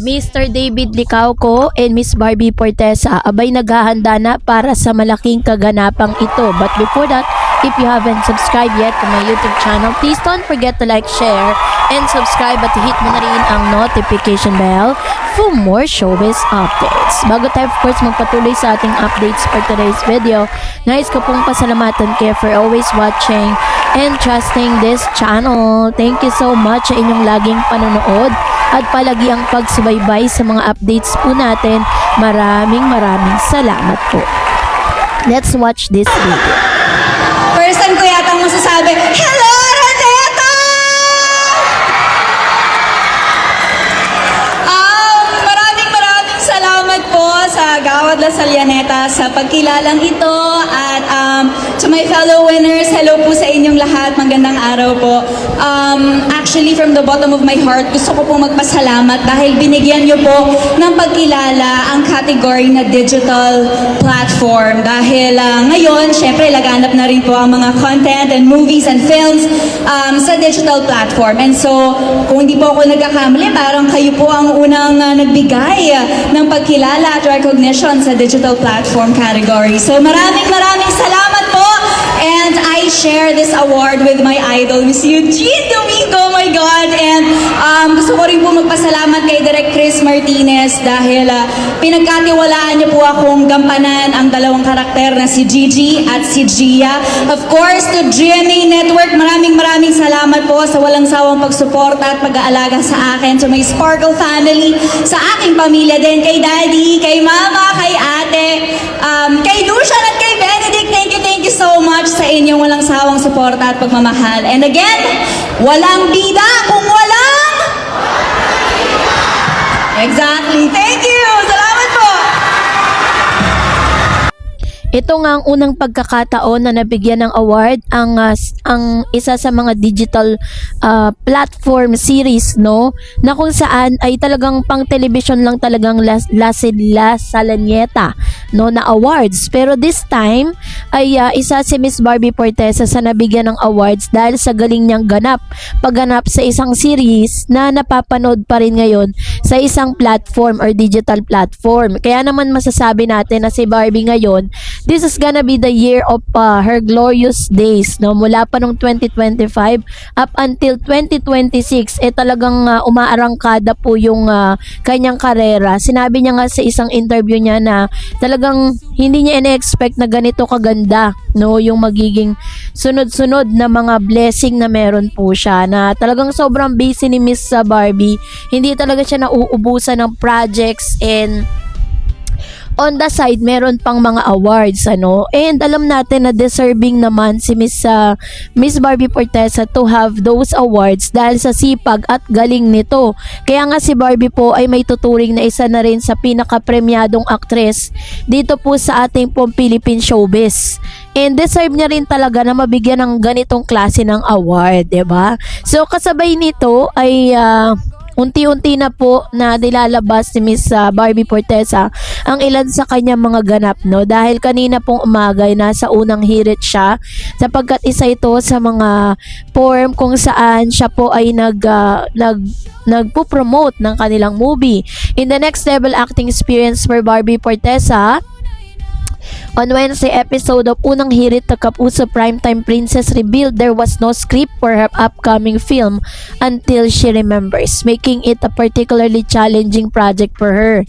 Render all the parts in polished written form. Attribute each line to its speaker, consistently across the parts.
Speaker 1: Mr. David Licauco and Miss Barbie Portesa abay naghahanda na para sa malaking kaganapang ito. But before that, if you haven't subscribed yet to my YouTube channel, please don't forget to like, share, and subscribe at hit mo na rin ang notification bell for more showbiz updates. Bago tayo of course magpatuloy sa ating updates for today's video, nais ko pong pasalamatan kayo for always watching and trusting this channel. Thank you so much sa inyong laging panonood at palagi ang pagsubaybay sa mga updates po natin. Maraming salamat po. Let's watch this video.
Speaker 2: Person ko yatang masasabi, hello, Araneta! Maraming salamat po sa Gawad La Salianeta sa pagkilalang ito at to my fellow winners, hello po sa inyong lahat, magandang araw po. Actually, from the bottom of my heart, gusto ko po magpasalamat dahil binigyan niyo po ng pagkilala ang category na digital platform. Dahil ngayon, syempre, laganap na rin po ang mga content and movies and films sa digital platform. And so, kung hindi po ako nagkakamali, parang kayo po ang unang nagbigay ng pagkilala at recognition sa digital platform category. So, maraming salamat po. And I share this award with my idol, Miss Eugene Domingo, oh my God. And gusto ko rin po magpasalamat kay Direk Chris Martinez dahil pinagkatiwalaan niyo po akong gampanan ang dalawang karakter na si Gigi at si Gia. Of course, to GMA Network, maraming salamat po sa walang sawang pagsuporta at pag-aalaga sa akin, to my Sparkle family, sa aking pamilya din, kay Daddy, kay Mama, kay Ate, kay Lucian at kay Benedict. Thank you so much sa inyong walang sawang suporta at pagmamahal. And again, walang bida kung walang... Exactly. Thank you. Salamat po.
Speaker 1: Ito nga ang unang pagkakataon na nabigyan ng award ang isa sa mga digital platform series, no, na kung saan ay talagang pang television lang talagang La Salanieta, no, na awards. Pero this time ay isa si Miss Barbie Portesa sa nabigyan ng awards dahil sa galing niyang pagganap sa isang series na napapanood pa rin ngayon sa isang platform or digital platform. Kaya naman masasabi natin na si Barbie ngayon, this is gonna be the year of her glorious days, no? Mula pa nung 2025 up until 2026, talagang umaarangkada po yung kanyang karera. Sinabi niya nga sa isang interview niya na talagang hindi niya ina-expect na ganito kaganda, no, yung magiging sunod-sunod na mga blessing na meron po siya, na talagang sobrang busy ni Miss Barbie. Hindi talaga siya nauubusan ng projects, and on the side, meron pang mga awards, ano. And alam natin na deserving naman si Miss Barbie Portesa to have those awards dahil sa sipag at galing nito. Kaya nga si Barbie po ay may tuturing na isa na rin sa pinaka-premyadong aktres dito po sa ating pong Philippine showbiz. And deserve niya rin talaga na mabigyan ng ganitong klase ng award, 'di ba? So kasabay nito ay unti-unti na po na nilalabas ni Miss Barbie Portesa ang ilan sa kanyang mga ganap, no, dahil kanina pong umaga ay nasa unang hirit siya sapagkat isa ito sa mga form kung saan siya po ay nagpo-promote ng kanilang movie. In the next level acting experience for Barbie Portesa, on Wednesday episode of Unang Hirit ng Kapuso, Primetime Princess revealed there was no script for her upcoming film until she remembers, making it a particularly challenging project for her.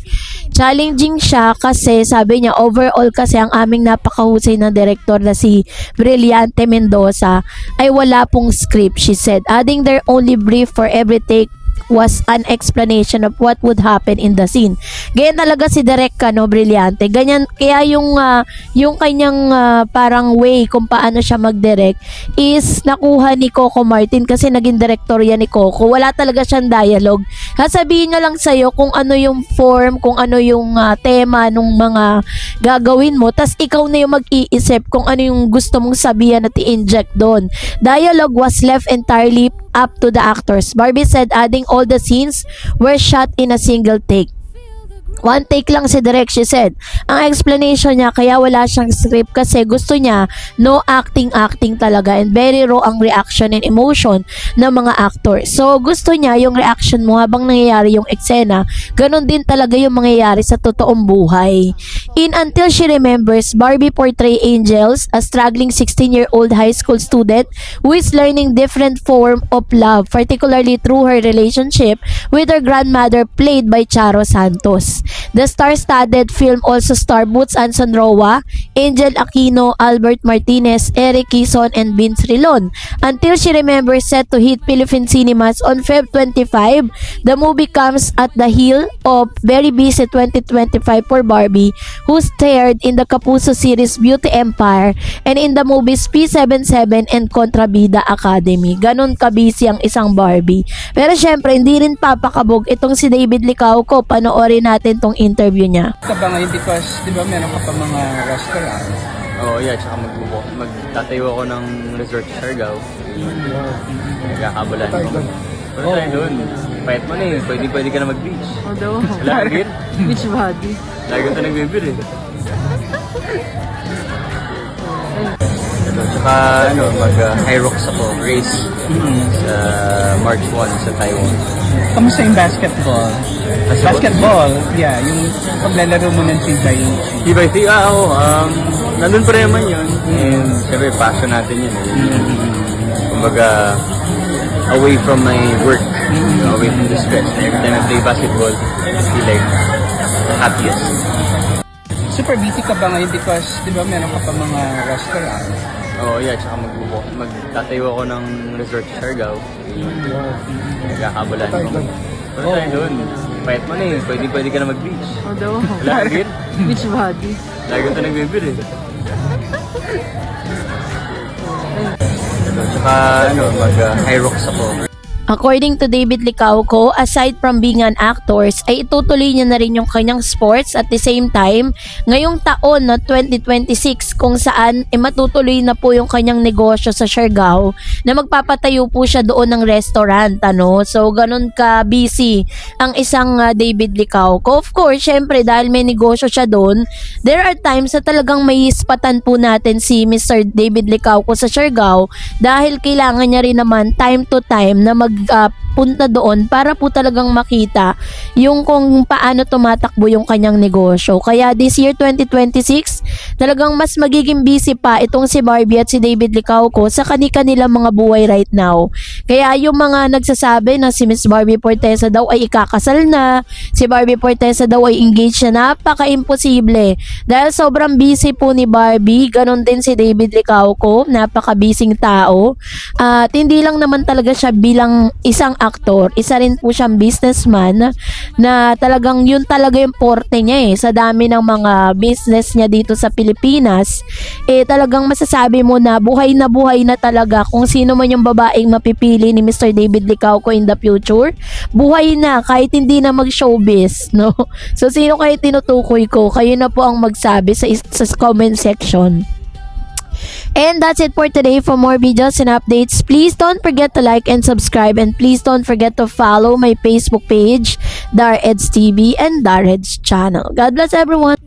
Speaker 1: Challenging siya kasi sabi niya overall kasi ang aming napakahusay na direktor na si Brillante Mendoza ay wala pong script, she said, adding their only brief for every take was an explanation of what would happen in the scene. Ganyan talaga si Direk Brillante. Ganyan, kaya yung kanyang parang way kung paano siya mag-direct is nakuha ni Coco Martin kasi naging director yan ni Coco. Wala talaga siyang dialogue. Sasabihin niya lang sa'yo kung ano yung form, kung ano yung tema nung mga gagawin mo, tas ikaw na yung mag-iisip kung ano yung gusto mong sabihan at i-inject doon. Dialogue was left entirely up to the actors, Barbie said, adding all the scenes were shot in a single take. One take lang si Direk, she said. Ang explanation niya kaya wala siyang script kasi gusto niya no acting talaga and very raw ang reaction and emotion ng mga actors. So gusto niya yung reaction mo habang nangyayari yung eksena, ganun din talaga yung mangyayari sa totoong buhay. In Until She Remembers, Barbie portray Angels, a struggling 16-year-old high school student who is learning different form of love, particularly through her relationship with her grandmother played by Charo Santos. The star-studded film also star Boots Anson Roa, Angel Aquino, Albert Martinez, Eric Quezon, and Vince Rilon. Until She Remembers set to hit Philippine cinemas on Feb 25, the movie comes at the heel of very busy 2025 for Barbie, who starred in the Kapuso series Beauty Empire and in the movies P77 and Contrabida Academy. Ganon kabisi ang isang Barbie. Pero syempre, hindi rin papakabog itong si David Licauco. Panoorin natin tong interview niya.
Speaker 3: Ka ba ngayon because, di ba, meron ka pa mga restaurant?
Speaker 4: Oo, yeah, tsaka magtatayo ako ng resort sa Siargao. Nagkakabalan ko. Pero tayo doon, pahit mo na eh, pwede ka na mag-beach.
Speaker 5: Although,
Speaker 4: Wala kang beer?
Speaker 5: beach body.
Speaker 4: Lagi ka nag-beer eh. Tsaka mag-high rocks ako, race sa March 1 sa Taiwan.
Speaker 3: Kamusta yung basketball? Basketball, yeah, yung paglalaro mo ng tibay.
Speaker 4: Tibay, ako, nandun pa rin naman yun. And syempre, passion natin yun eh. Kumbaga, away from my work, away from the stress. Every time I play basketball, I feel like the happiest.
Speaker 3: Super busy ka ba ngayon because, di ba, meron ka pa mga restaurant?
Speaker 4: Oo, yeah, tsaka magtatayo ako ng resort sa Siargao. Nagkakabalan ko. Pero tayo doon, pahit mo na eh, pwede ka na mag-beach.
Speaker 5: Although,
Speaker 4: Wala kang beer?
Speaker 5: beach body.
Speaker 4: Lagi ka nag-beer eh. Tsaka mag-high rocks ako.
Speaker 1: According to David Licauco, aside from being an actor, ay itutuloy niya na rin yung kanyang sports at the same time, ngayong taon na 2026 kung saan matutuloy na po yung kanyang negosyo sa Siargao na magpapatayo po siya doon ng restaurant. So, ganun ka busy ang isang David Licauco. Of course, syempre dahil may negosyo siya doon, there are times na talagang may ispatan po natin si Mr. David Licauco sa Siargao dahil kailangan niya rin naman time to time na punta doon para po talagang makita yung kung paano tumatakbo yung kanyang negosyo. Kaya this year 2026, talagang mas magiging busy pa itong si Barbie at si David Licauco sa kanilang mga buhay right now. Kaya yung mga nagsasabi na si Miss Barbie Fortesa daw ay ikakasal na, si Barbie Fortesa daw ay engaged na, napaka-imposible. Dahil sobrang busy po ni Barbie, ganon din si David Licauco, napaka-busing tao. At hindi lang naman talaga siya bilang isang aktor, isa rin po siyang businessman na talagang yun talaga yung porte niya sa dami ng mga business niya dito sa Pilipinas. Talagang masasabi mo na buhay na talaga kung sino man yung babaeng mapipili ni Mr. David Licauco in the future. Buhay na kahit hindi na mag-showbiz, no? So sino kayo tinutukoy ko? Kayo na po ang magsabi sa comment section. And that's it for today. For more videos and updates, please don't forget to like and subscribe, and please don't forget to follow my Facebook page, Dareds TV and Dareds channel. God bless everyone.